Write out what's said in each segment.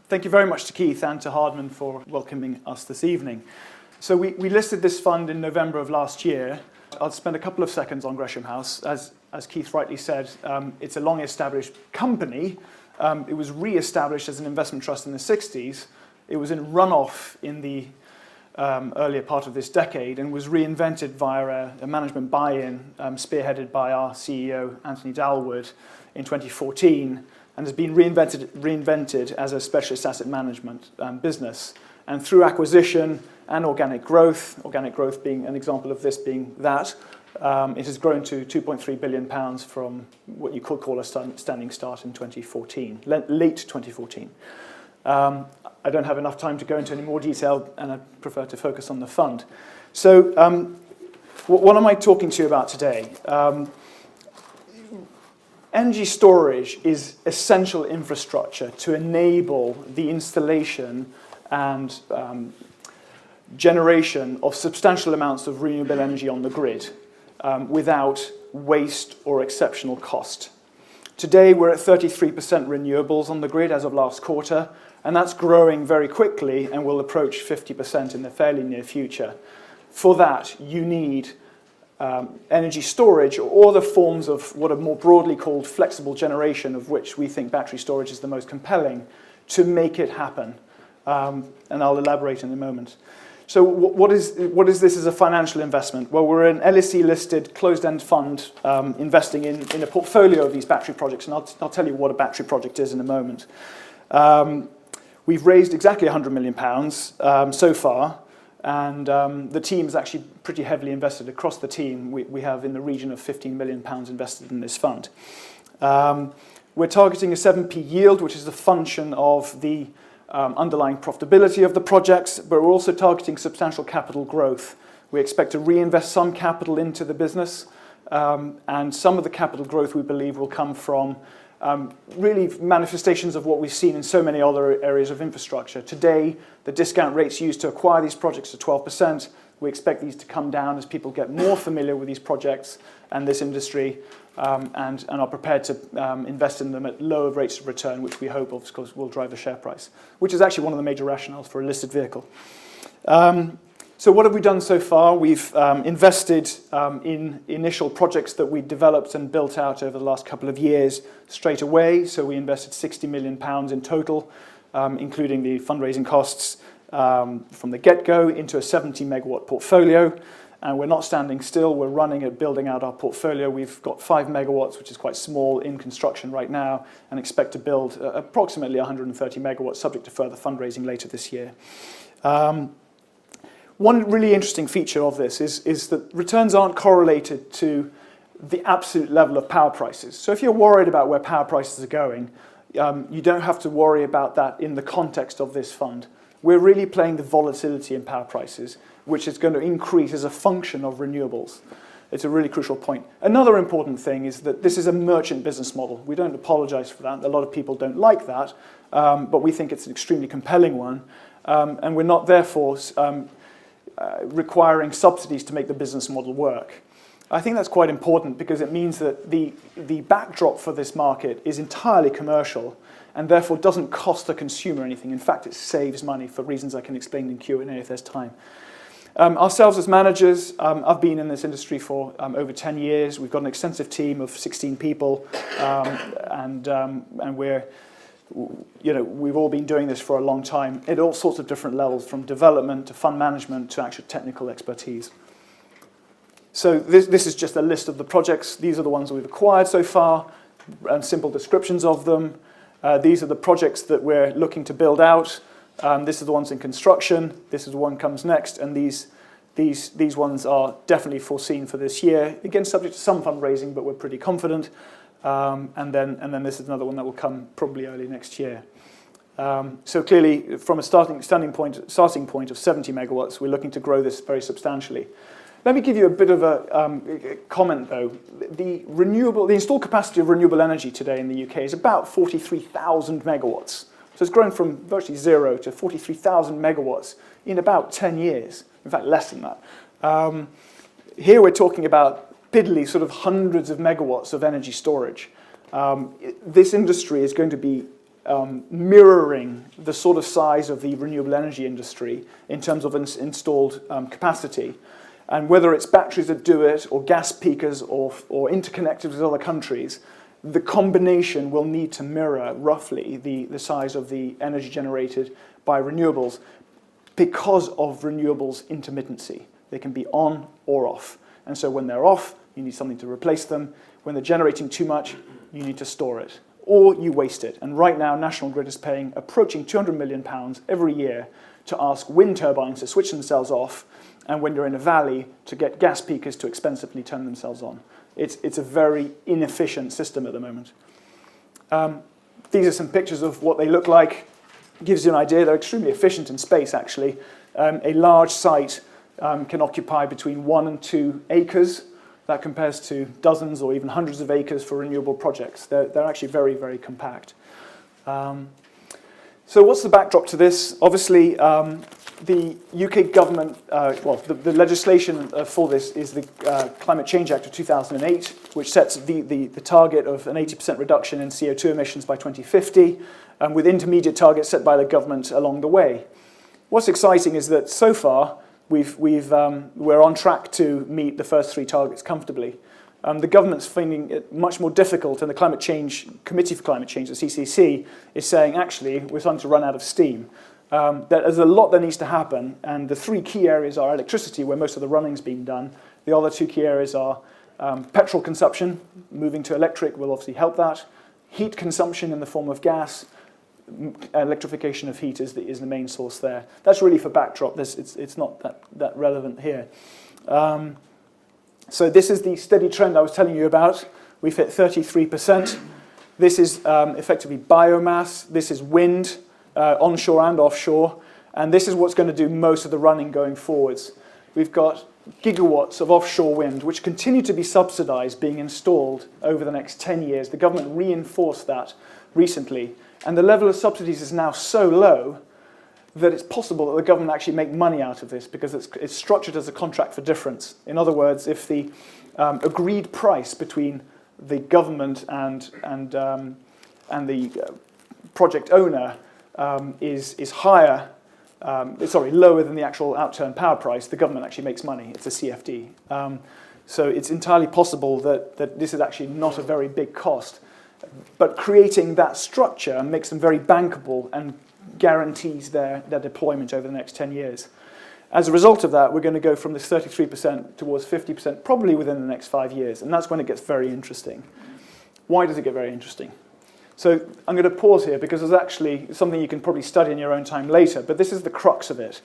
Thank you very much to Keith and to Hardman for welcoming us this evening. So we listed this fund in November of last year. I'll spend a couple of seconds on Gresham House. As Keith rightly said, it's a long-established company. It was re-established as an investment trust in the 60s. It was in runoff in the earlier part of this decade and was reinvented via a management buy-in spearheaded by our CEO, Anthony Dalwood, in 2014, and has been reinvented as a specialist asset management business. And through acquisition and organic growth being an example of this being that, it has grown to £2.3 billion from what you could call a standing start in 2014, late 2014. I don't have enough time to go into any more detail, and I prefer to focus on the fund. So what am I talking to you about today? Energy storage is essential infrastructure to enable the installation and generation of substantial amounts of renewable energy on the grid without waste or exceptional cost. Today we're at 33% renewables on the grid as of last quarter, and that's growing very quickly and will approach 50% in the fairly near future. For that, you need energy storage or other forms of what are more broadly called flexible generation, of which we think battery storage is the most compelling, to make it happen. And I'll elaborate in a moment. So what is this as a financial investment? Well, we're an LSE-listed closed-end fund investing in a portfolio of these battery projects, and I'll tell you what a battery project is in a moment. We've raised exactly £100 million so far, and the team is actually pretty heavily invested across the team. We have in the region of £15 million invested in this fund. We're targeting a 7p yield, which is a function of the underlying profitability of the projects, but we're also targeting substantial capital growth. We expect to reinvest some capital into the business, and some of the capital growth we believe will come from really manifestations of what we've seen in so many other areas of infrastructure. Today, the discount rates used to acquire these projects are 12%. We expect these to come down as people get more familiar with these projects and this industry, and are prepared to invest in them at lower rates of return, which we hope, of course, will drive the share price, which is actually one of the major rationales for a listed vehicle. So what have we done so far? We've invested in initial projects that we developed and built out over the last couple of years straight away. So we invested £60 million in total, including the fundraising costs from the get-go, into a 70 megawatt portfolio. And we're not standing still. We're running at building out our portfolio. We've got 5 megawatts, which is quite small, in construction right now, and expect to build approximately 130 megawatts, subject to further fundraising later this year. One really interesting feature of this is that returns aren't correlated to the absolute level of power prices. So if you're worried about where power prices are going, you don't have to worry about that in the context of this fund. We're really playing the volatility in power prices, which is going to increase as a function of renewables. It's a really crucial point. Another important thing is that this is a merchant business model. We don't apologize for that. A lot of people don't like that, but we think it's an extremely compelling one, and we're not therefore requiring subsidies to make the business model work. I think that's quite important because it means that the backdrop for this market is entirely commercial and therefore doesn't cost the consumer anything. In fact, it saves money for reasons I can explain in Q&A if there's time. Ourselves as managers, I've been in this industry for over 10 years. We've got an extensive team of 16 people, and we've all been doing this for a long time at all sorts of different levels, from development to fund management to actual technical expertise. So this is just a list of the projects. These are the ones that we've acquired so far, and simple descriptions of them. These are the projects that we're looking to build out. This is the ones in construction. This is the one comes next, and these ones are definitely foreseen for this year. Again, subject to some fundraising, but we're pretty confident. And then this is another one that will come probably early next year. So clearly, from a starting point of 70 megawatts, we're looking to grow this very substantially. Let me give you a bit of a comment, though. The installed capacity of renewable energy today in the UK is about 43,000 megawatts. So it's grown from virtually zero to 43,000 megawatts in about 10 years. In fact, less than that. Here we're talking about piddly sort of hundreds of megawatts of energy storage. This industry is going to be mirroring the sort of size of the renewable energy industry in terms of installed capacity. And whether it's batteries that do it, or gas peakers, or interconnected with other countries, the combination will need to mirror roughly the size of the energy generated by renewables because of renewables intermittency. They can be on or off. And so when they're off, you need something to replace them. When they're generating too much, you need to store it, or you waste it. And right now, National Grid is paying approaching £200 million every year to ask wind turbines to switch themselves off, and when you're in a valley, to get gas peakers to expensively turn themselves on. It's a very inefficient system at the moment. These are some pictures of what they look like. Gives you an idea. They're extremely efficient in space, actually. A large site can occupy between 1 and 2 acres. That compares to dozens or even hundreds of acres for renewable projects. They're actually very, very compact. So what's the backdrop to this? Obviously, the UK government, the legislation for this is the Climate Change Act of 2008, which sets the target of an 80% reduction in CO2 emissions by 2050, with intermediate targets set by the government along the way. What's exciting is that so far, we're on track to meet the first 3 targets comfortably. The government's finding it much more difficult, and the Climate Change Committee for Climate Change, the CCC, is saying, actually, we're starting to run out of steam. There's a lot that needs to happen, and the 3 key areas are electricity, where most of the running's been done. The other 2 key areas are petrol consumption. Moving to electric will obviously help that. Heat consumption in the form of gas. Electrification of heat is the main source there. That's really for backdrop. It's not that relevant here. So this is the steady trend I was telling you about. We've hit 33%. This is effectively biomass. This is wind, onshore and offshore. And this is what's going to do most of the running going forwards. We've got gigawatts of offshore wind, which continue to be subsidized, being installed over the next 10 years. The government reinforced that recently. And the level of subsidies is now so low that it's possible that the government actually make money out of this, because it's structured as a contract for difference. In other words, if the agreed price between the government and the project owner is higher, lower than the actual outturn power price, the government actually makes money. It's a CFD. So it's entirely possible that this is actually not a very big cost. But creating that structure makes them very bankable and guarantees their deployment over the next 10 years. As a result of that, we're going to go from this 33% towards 50%, probably within the next 5 years. And that's when it gets very interesting. Why does it get very interesting? So I'm going to pause here, because there's actually something you can probably study in your own time later, but this is the crux of it.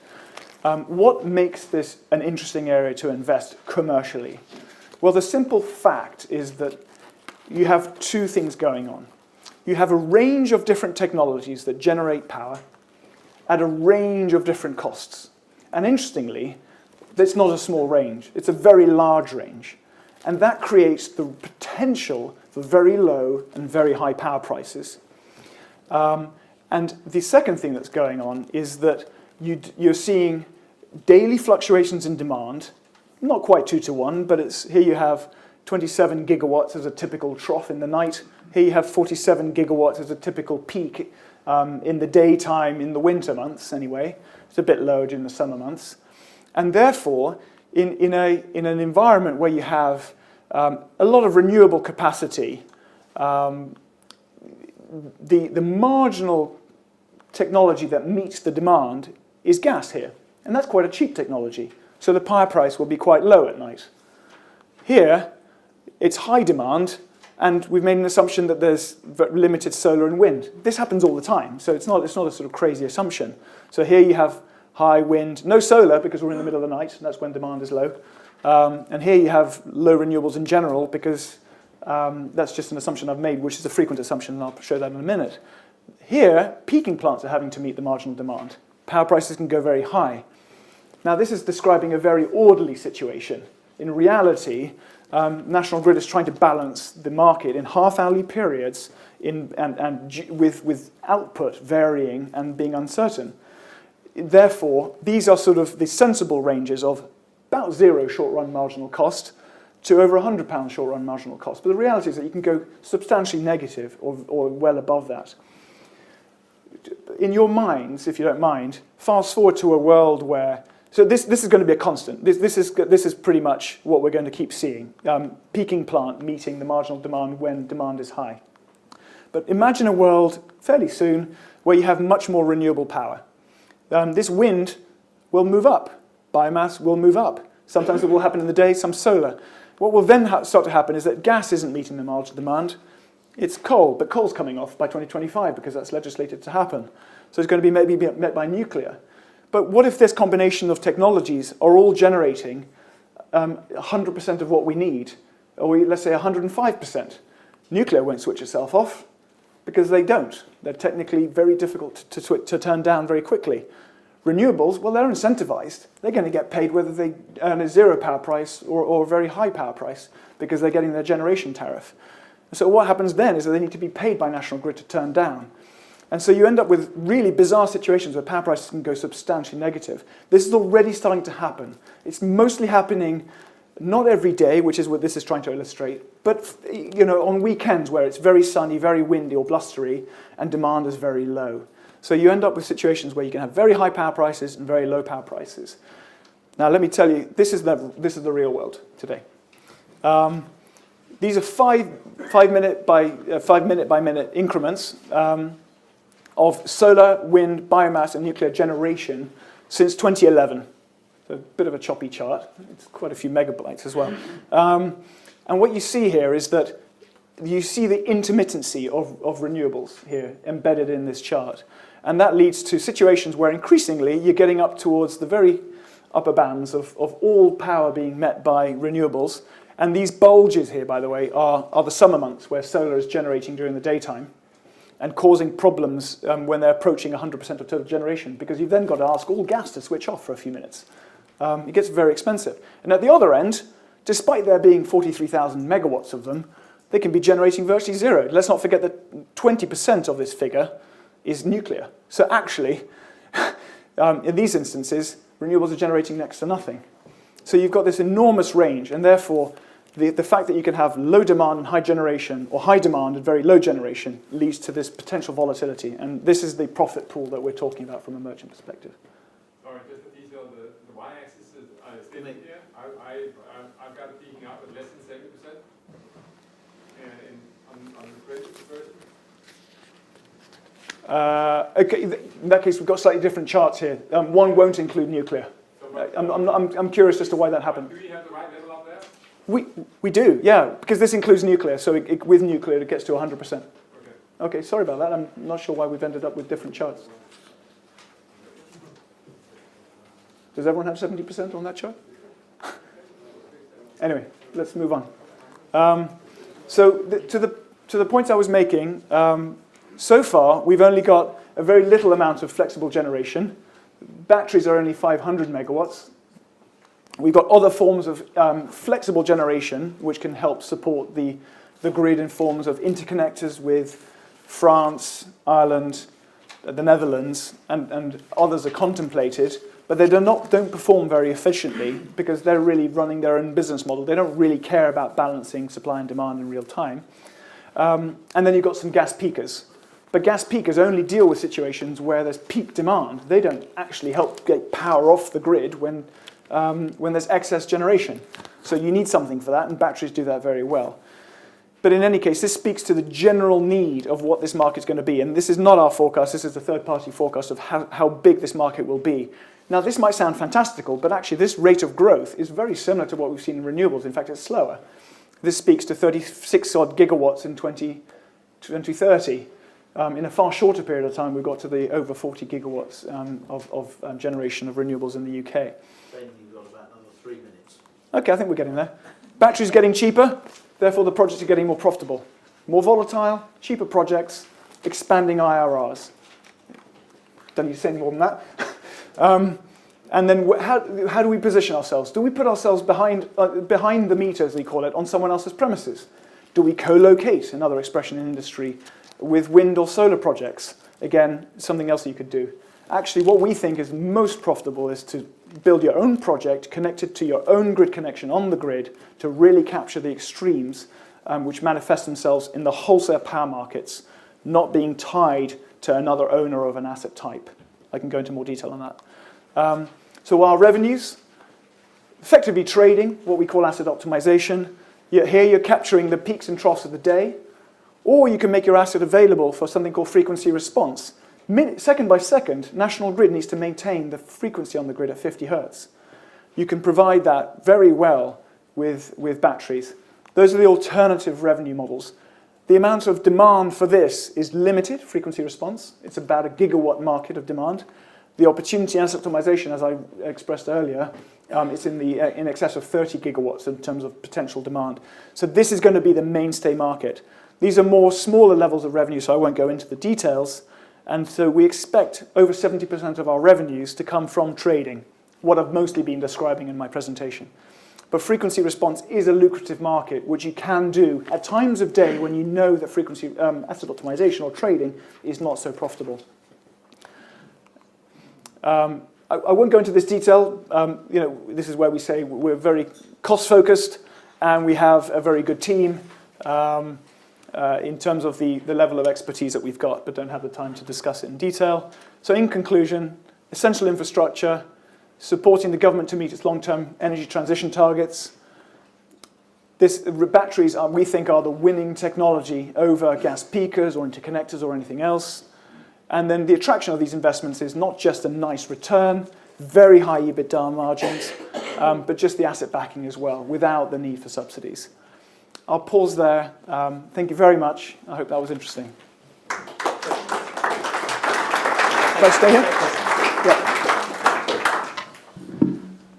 What makes this an interesting area to invest commercially? Well, the simple fact is that you have 2 things going on. You have a range of different technologies that generate power at a range of different costs. And interestingly, it's not a small range. It's a very large range. And that creates the potential for very low and very high power prices. And the second thing that's going on is that you're seeing daily fluctuations in demand, not quite 2 to 1, but here you have 27 gigawatts as a typical trough in the night. Here you have 47 gigawatts as a typical peak in the daytime, in the winter months anyway. It's a bit lower during the summer months. And therefore, in an environment where you have a lot of renewable capacity, the marginal technology that meets the demand is gas here. And that's quite a cheap technology. So the power price will be quite low at night. Here, it's high demand, and we've made an assumption that there's limited solar and wind. This happens all the time, so it's not a sort of crazy assumption. So here you have high wind, no solar because we're in the middle of the night, and that's when demand is low. And here you have low renewables in general, because that's just an assumption I've made, which is a frequent assumption, and I'll show that in a minute. Here, peaking plants are having to meet the marginal demand. Power prices can go very high. Now, this is describing a very orderly situation. In reality, National Grid is trying to balance the market in half-hourly periods with output varying and being uncertain. Therefore, these are sort of the sensible ranges of about 0 short-run marginal cost to over £100 short-run marginal cost. But the reality is that you can go substantially negative or well above that. in your minds, if you don't mind, fast forward to a world where, so this is going to be a constant. This is pretty much what we're going to keep seeing. Peaking plant meeting the marginal demand when demand is high. But imagine a world fairly soon where you have much more renewable power. This wind will move up. Biomass will move up. Sometimes it will happen in the day, some solar. What will then start to happen is that gas isn't meeting the marginal demand. It's coal, but coal's coming off by 2025 because that's legislated to happen. So it's going to be maybe met by nuclear. But what if this combination of technologies are all generating 100% of what we need, or let's say 105%? Nuclear won't switch itself off because they don't. They're technically very difficult to turn down very quickly. Renewables, well, they're incentivized. They're going to get paid whether they earn a zero power price or a very high power price because they're getting their generation tariff. So what happens then is that they need to be paid by National Grid to turn down. And so you end up with really bizarre situations where power prices can go substantially negative. This is already starting to happen. It's mostly happening not every day, which is what this is trying to illustrate, but on weekends where it's very sunny, very windy or blustery, and demand is very low. So you end up with situations where you can have very high power prices and very low power prices. Now let me tell you, this is the real world today. These are 5 minute by minute increments of solar, wind, biomass, and nuclear generation since 2011. So a bit of a choppy chart. It's quite a few megabytes as well. And what you see here is that you see the intermittency of renewables here embedded in this chart. And that leads to situations where increasingly you're getting up towards the very upper bands of all power being met by renewables. And these bulges here, by the way, are the summer months where solar is generating during the daytime and causing problems when they're approaching 100% of total generation, because you've then got to ask all gas to switch off for a few minutes. It gets very expensive. And at the other end, despite there being 43,000 megawatts of them, they can be generating virtually zero. Let's not forget that 20% of this figure is nuclear. So actually, in these instances, renewables are generating next to nothing. So you've got this enormous range, and therefore the fact that you can have low demand and high generation, or high demand and very low generation, leads to this potential volatility. And this is the profit pool that we're talking about from a merchant perspective. Sorry, just a detail, the y-axis is stated here. I've got it peaking out at less than 70%. And on the credit version. Okay, in that case, we've got slightly different charts here. One won't include nuclear. I'm curious as to why that happened. Do we have the right level up there? We do, yeah, because this includes nuclear. So with nuclear, it gets to 100%. Okay, sorry about that. I'm not sure why we've ended up with different charts. Does everyone have 70% on that chart? Anyway, let's move on. To the points I was making, so far we've only got a very little amount of flexible generation. Batteries are only 500 megawatts. We've got other forms of flexible generation which can help support the grid in forms of interconnectors with France, Ireland, the Netherlands, and others are contemplated, but they don't perform very efficiently because they're really running their own business model. They don't really care about balancing supply and demand in real time. And then you've got some gas peakers. But gas peakers only deal with situations where there's peak demand. They don't actually help get power off the grid when there's excess generation. So you need something for that, and batteries do that very well. But in any case, this speaks to the general need of what this market's going to be. And this is not our forecast, this is a third-party forecast of how big this market will be. Now, this might sound fantastical, but actually this rate of growth is very similar to what we've seen in renewables. In fact, it's slower. This speaks to 36-odd gigawatts in 2030. In a far shorter period of time, we've got to the over 40 gigawatts of generation of renewables in the UK. Ben, you've got about another 3 minutes. Okay, I think we're getting there. Batteries getting cheaper, therefore the projects are getting more profitable. More volatile, cheaper projects, expanding IRRs. Don't need to say any more than that. And then how do we position ourselves? Do we put ourselves behind the meter, as we call it, on someone else's premises? Do we co-locate, another expression in industry, with wind or solar projects? Again, something else that you could do. Actually, what we think is most profitable is to build your own project connected to your own grid connection on the grid to really capture the extremes which manifest themselves in the wholesale power markets, not being tied to another owner of an asset type. I can go into more detail on that. So our revenues, effectively trading, what we call asset optimization. Here you're capturing the peaks and troughs of the day, or you can make your asset available for something called frequency response. Second by second, National Grid needs to maintain the frequency on the grid at 50 hertz. You can provide that very well with batteries. Those are the alternative revenue models. The amount of demand for this is limited, frequency response. It's about a gigawatt market of demand. The opportunity in asset optimization, as I expressed earlier, it's in excess of 30 gigawatts in terms of potential demand. So this is going to be the mainstay market. These are more smaller levels of revenue, so I won't go into the details. And so we expect over 70% of our revenues to come from trading, what I've mostly been describing in my presentation. But frequency response is a lucrative market, which you can do at times of day when you know that frequency asset optimization or trading is not so profitable. I won't go into this detail. This is where we say we're very cost-focused, and we have a very good team in terms of the level of expertise that we've got, but don't have the time to discuss it in detail. So in conclusion, essential infrastructure, supporting the government to meet its long-term energy transition targets. Batteries, we think, are the winning technology over gas peakers or interconnectors or anything else. And then the attraction of these investments is not just a nice return, very high EBITDA margins, but just the asset backing as well, without the need for subsidies. I'll pause there. Thank you very much. I hope that was interesting. Can I stay here? Yeah.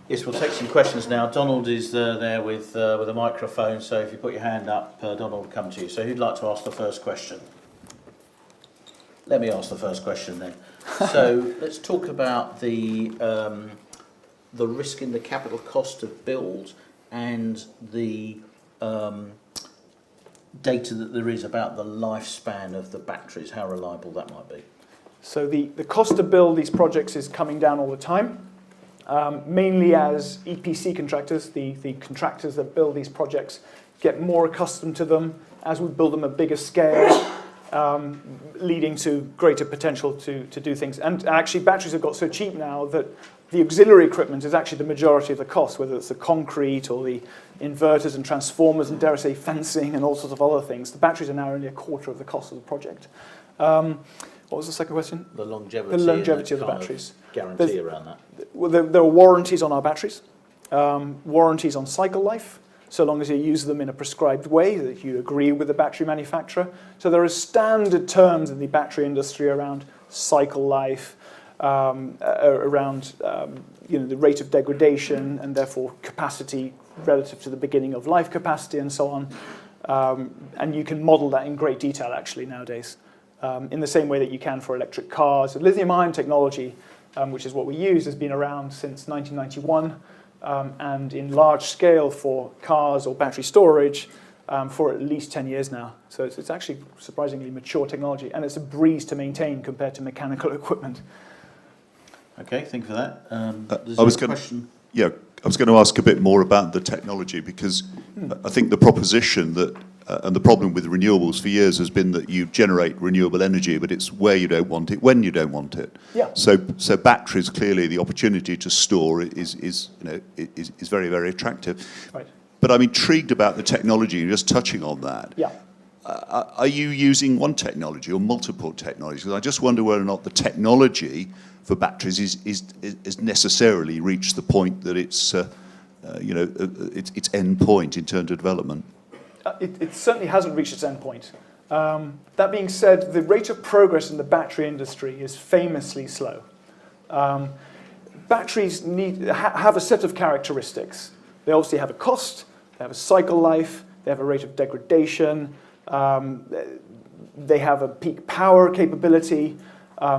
Yes, we'll take some questions now. Donald is there with a microphone, so if you put your hand up, Donald will come to you. So who'd like to ask the first question? Let me ask the first question then. So let's talk about the risk in the capital cost of build and the data that there is about the lifespan of the batteries, how reliable that might be. So the cost to build these projects is coming down all the time, mainly as EPC contractors, the contractors that build these projects, get more accustomed to them as we build them at bigger scale, leading to greater potential to do things. And actually, batteries have got so cheap now that the auxiliary equipment is actually the majority of the cost, whether it's the concrete or the inverters and transformers and, dare I say, fencing and all sorts of other things. The batteries are now only a quarter of the cost of the project. What was the second question? The longevity. The longevity of the batteries. Guarantee around that. Well, there are warranties on our batteries, warranties on cycle life, so long as you use them in a prescribed way, that you agree with the battery manufacturer. So there are standard terms in the battery industry around cycle life, around the rate of degradation and therefore capacity relative to the beginning of life capacity and so on. And you can model that in great detail actually nowadays, in the same way that you can for electric cars. Lithium-ion technology, which is what we use, has been around since 1991, and in large scale for cars or battery storage for at least 10 years now. So it's actually surprisingly mature technology, and it's a breeze to maintain compared to mechanical equipment. Okay, thank you for that. I was going to ask a bit more about the technology, because I think the proposition that and the problem with renewables for years has been that you generate renewable energy, but it's where you don't want it, when you don't want it. Yeah. So batteries, clearly the opportunity to store is very, very attractive. Right. But I'm intrigued about the technology. Just touching on that. Yeah. Are you using one technology or multiple technologies? Because I just wonder whether or not the technology for batteries is necessarily reached the point that it's its end point in terms of development. It certainly hasn't reached its end point. That being said, the rate of progress in the battery industry is famously slow. Batteries have a set of characteristics. They obviously have a cost, they have a cycle life, they have a rate of degradation, they have a peak power capability,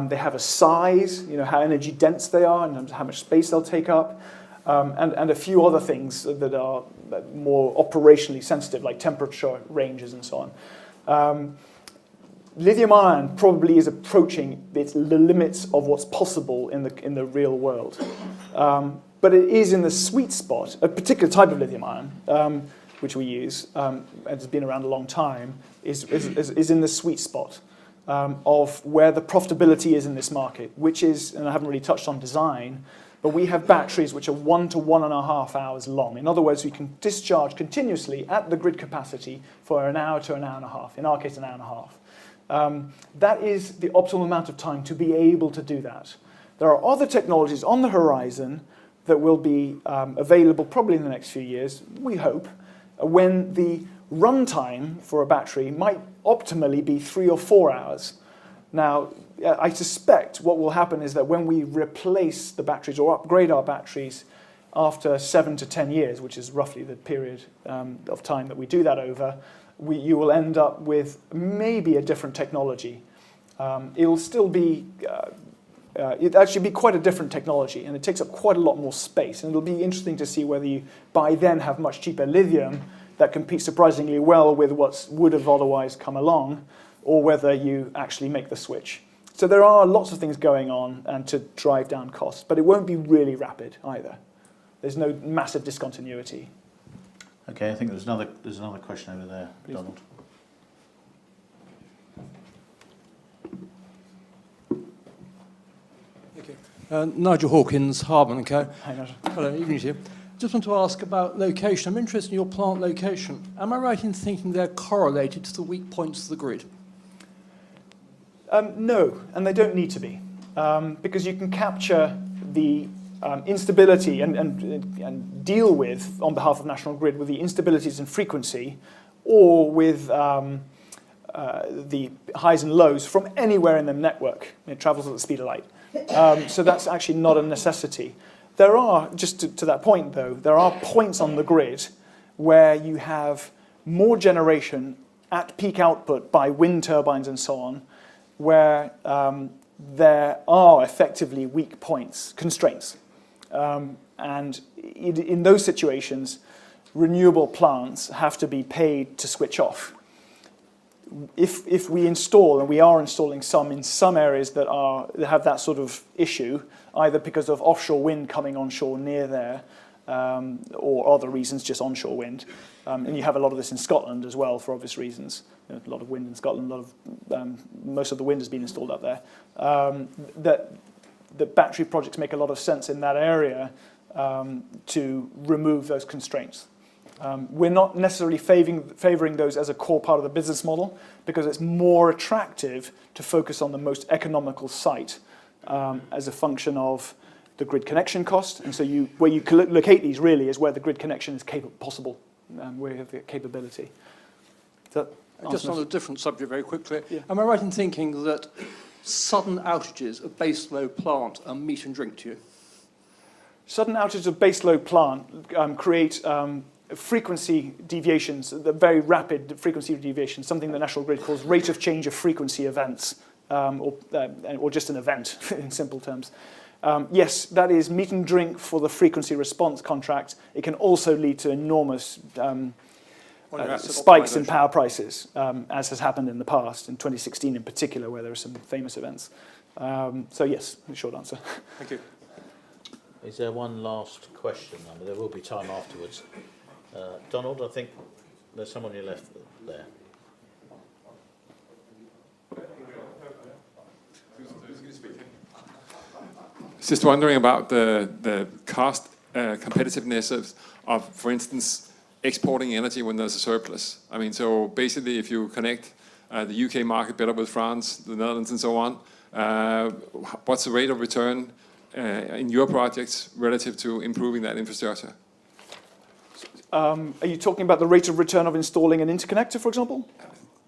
they have a size, how energy dense they are and how much space they'll take up, and a few other things that are more operationally sensitive, like temperature ranges and so on. Lithium-ion probably is approaching the limits of what's possible in the real world. But it is in the sweet spot. A particular type of lithium-ion, which we use, and has been around a long time, is in the sweet spot. of where the profitability is in this market, which is, and I haven't really touched on design, but we have batteries which are 1 to 1.5 hours long. In other words, we can discharge continuously at the grid capacity for an hour to an hour and a half, in our case an hour and a half. That is the optimal amount of time to be able to do that. There are other technologies on the horizon that will be available probably in the next few years, we hope, when the runtime for a battery might optimally be 3 or 4 hours. Now, I suspect what will happen is that when we replace the batteries or upgrade our batteries after 7 to 10 years, which is roughly the period of time that we do that over, you will end up with maybe a different technology. It'll still be, it'd actually be quite a different technology, and it takes up quite a lot more space. And it'll be interesting to see whether you, by then, have much cheaper lithium that competes surprisingly well with what would have otherwise come along, or whether you actually make the switch. So there are lots of things going on and to drive down costs, but it won't be really rapid either. There's no massive discontinuity. Okay, I think there's another question over there, Please. Donald. Okay. Nigel Hawkins, Hardman and Co. Hi, Nigel. Hello, evening to you. Just want to ask about location. I'm interested in your plant location. Am I right in thinking they're correlated to the weak points of the grid? No, and they don't need to be, because you can capture the instability and deal with, on behalf of National Grid, with the instabilities in frequency or with the highs and lows from anywhere in the network. It travels at the speed of light. So that's actually not a necessity. There are, just to that point though, there are points on the grid where you have more generation at peak output by wind turbines and so on, where there are effectively weak points, constraints. And in those situations, renewable plants have to be paid to switch off. If we install, and we are installing some in some areas that have that sort of issue, either because of offshore wind coming onshore near there, or other reasons, just onshore wind. And you have a lot of this in Scotland as well, for obvious reasons. A lot of wind in Scotland, most of the wind has been installed up there. That battery projects make a lot of sense in that area to remove those constraints. We're not necessarily favouring those as a core part of the business model, because it's more attractive to focus on the most economical site as a function of the grid connection cost. And so where you locate these really is where the grid connection is possible, where you have the capability. Just on a different subject very quickly. Yeah. Am I right in thinking that sudden outages of base load plant are meat and drink to you? Sudden outages of baseload plant create frequency deviations, the very rapid frequency deviations, something the National Grid calls rate of change of frequency events, or just an event in simple terms. Yes, that is meat and drink for the frequency response contract. It can also lead to enormous spikes in power prices, as has happened in the past, in 2016 in particular, where there are some famous events. So yes, the short answer. Thank you. Is there one last question? There will be time afterwards. Donald, I think there's someone on your left there. Just wondering about the cost competitiveness of, for instance, exporting energy when there's a surplus. I mean, so basically if you connect the UK market better with France, the Netherlands and so on, what's the rate of return in your projects relative to improving that infrastructure? Are you talking about the rate of return of installing an interconnector, for example?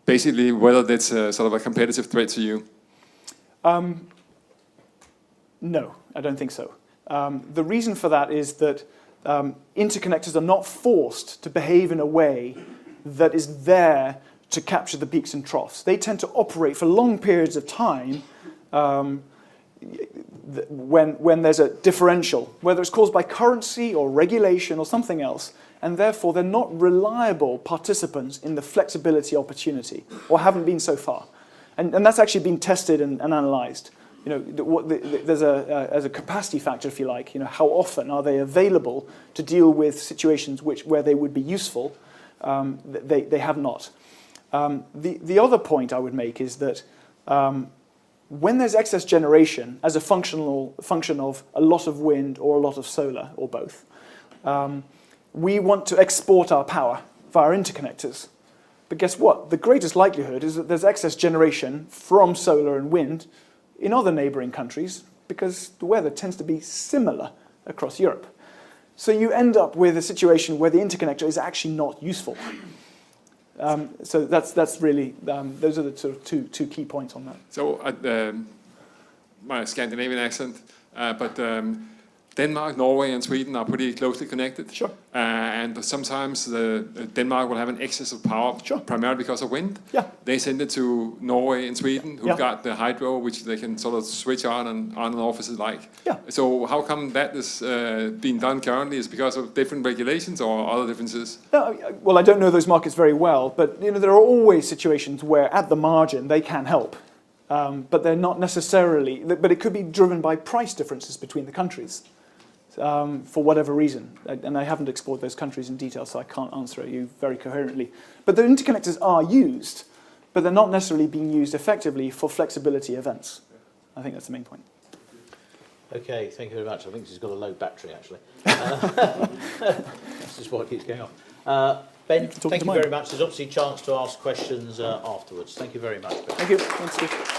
Basically, whether that's sort of a competitive threat to you. No, I don't think so. The reason for that is that interconnectors are not forced to behave in a way that is there to capture the peaks and troughs. They tend to operate for long periods of time when there's a differential, whether it's caused by currency or regulation or something else, and therefore they're not reliable participants in the flexibility opportunity, or haven't been so far. And that's actually been tested and analysed. You know, there's as a capacity factor, if you like. You know, how often are they available to deal with situations where they would be useful? They have not. The other point I would make is that When there's excess generation as a function of a lot of wind or a lot of solar, or both, we want to export our power via interconnectors. But guess what? The greatest likelihood is that there's excess generation from solar and wind in other neighbouring countries because the weather tends to be similar across Europe. So you end up with a situation where the interconnector is actually not useful. So that's really, those are the sort of two key points on that. So, my Scandinavian accent, but Denmark, Norway, and Sweden are pretty closely connected. Sure. And sometimes Denmark will have an excess of power, Sure. primarily because of wind. Yeah. They send it to Norway and Sweden, who've Yeah. got the hydro, which they can sort of switch on and off as they like. Yeah. So how come that is being done currently? Is it because of different regulations or other differences? No, well, I don't know those markets very well, but there are always situations where, at the margin, they can help, but they're not necessarily. But it could be driven by price differences between the countries, for whatever reason. And I haven't explored those countries in detail, so I can't answer you very coherently. But the interconnectors are used, but they're not necessarily being used effectively for flexibility events. I think that's the main point. Okay, thank you very much. I think she's got a low battery, actually. That's just why it keeps going off. Ben, thank you very much. There's obviously a chance to ask questions afterwards. Thank you very much, Ben. Thank you. Thanks, Steve.